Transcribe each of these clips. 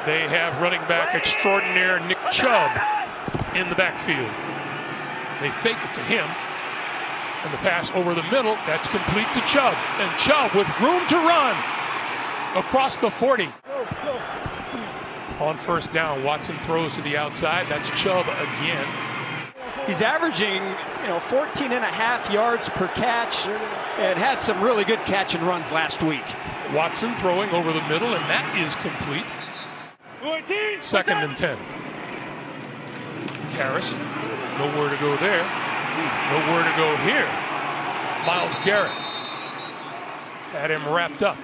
They have running back extraordinaire Nick Chubb in the backfield. They fake it to him. And the pass over the middle, that's complete to Chubb. And Chubb with room to run across the 40. On first down, Watson throws to the outside. That's Chubb again. He's averaging, 14 and a half yards per catch and had some really good catch and runs last week. Watson throwing over the middle, and that is complete. 2nd and 10. Harris, nowhere to go there. Nowhere to go here. Myles Garrett had him wrapped up.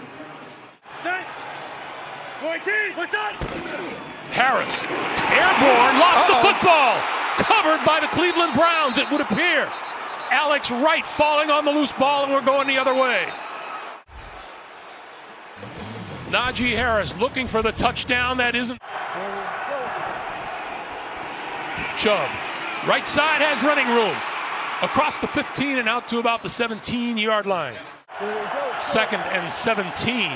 Harris, airborne, lost the football. Covered by the Cleveland Browns, it would appear. Alex Wright falling on the loose ball, and we're going the other way. Najee Harris looking for the touchdown. That isn't. Chubb, right side has running room. Across the 15 and out to about the 17-yard line. 2nd and 17.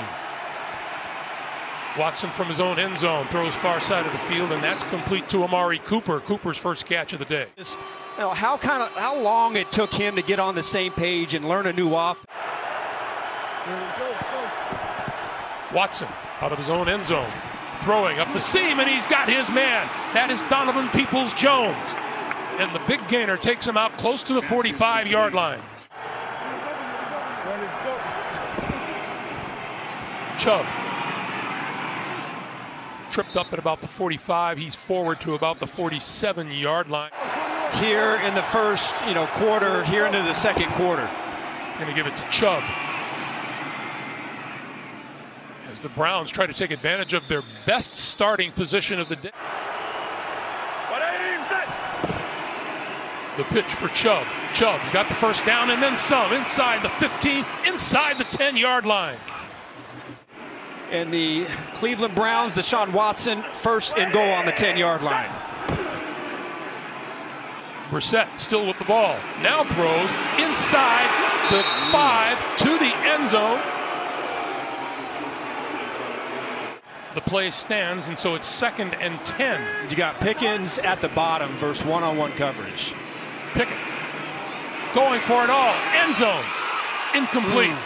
Watson from his own end zone throws far side of the field, and that's complete to Amari Cooper. Cooper's first catch of the day. Just, how long it took him to get on the same page and learn a new offense. Watson out of his own end zone, throwing up the seam, and he's got his man. That is Donovan Peoples-Jones. And the big gainer takes him out close to the 45-yard line. Chubb tripped up at about the 45. He's forward to about the 47-yard line. Here in the first, quarter, here into the second quarter. Going to give it to Chubb. As the Browns try to take advantage of their best starting position of the day. The pitch for Chubb. Chubb's got the first down and then some. Inside the 15, inside the 10-yard line. And the Cleveland Browns, Deshaun Watson, first and goal on the 10-yard line. Brissett still with the ball. Now throws inside the 5 to the end zone. The play stands, and so it's 2nd and 10. You got Pickens at the bottom versus one-on-one coverage. Pickett going for it all. End zone. Incomplete.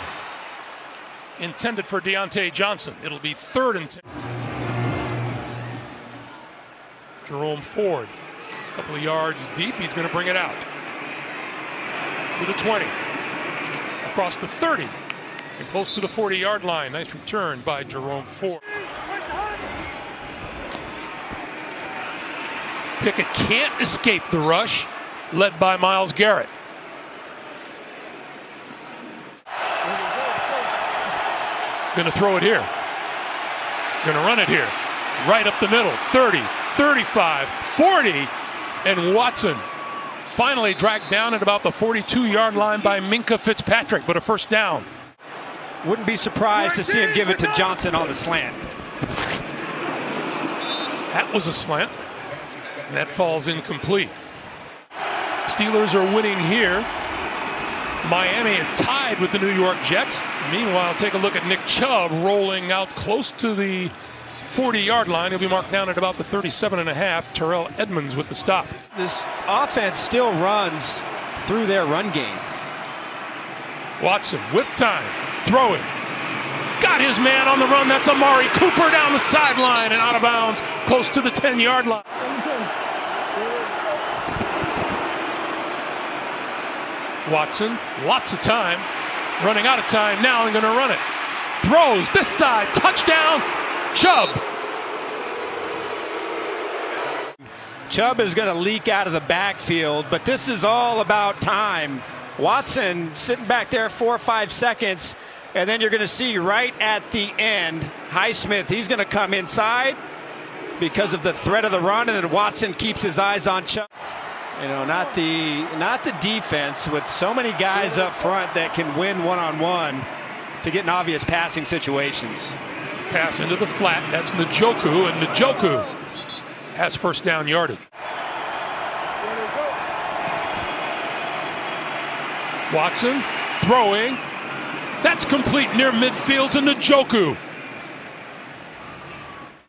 Intended for Deontay Johnson. It'll be 3rd and 10. Jerome Ford, a couple of yards deep. He's going to bring it out. To the 20. Across the 30. And close to the 40-yard line. Nice return by Jerome Ford. Pickett can't escape the rush, led by Myles Garrett. Going to throw it here. Going to run it here. Right up the middle. 30, 35, 40. And Watson finally dragged down at about the 42-yard line by Minkah Fitzpatrick, but a first down. Wouldn't be surprised to see him give it to Johnson on the slant. That was a slant. And that falls incomplete. Steelers are winning here. Miami is tied with the New York Jets. Meanwhile, take a look at Nick Chubb rolling out close to the 40-yard line. He'll be marked down at about the 37.5. Terrell Edmonds with the stop. This offense still runs through their run game. Watson with time, throwing. Got his man on the run. That's Amari Cooper down the sideline and out of bounds close to the 10-yard line. Watson, lots of time, running out of time now and going to run it. Throws this side, touchdown, Chubb. Chubb is going to leak out of the backfield, but this is all about time. Watson sitting back there 4 or 5 seconds, and then you're going to see right at the end, Highsmith, he's going to come inside because of the threat of the run, and then Watson keeps his eyes on Chubb. Not the defense with so many guys up front that can win one-on-one to get in obvious passing situations. Pass into the flat. That's Njoku, and Njoku has first down yardage. Watson throwing. That's complete near midfield to Njoku.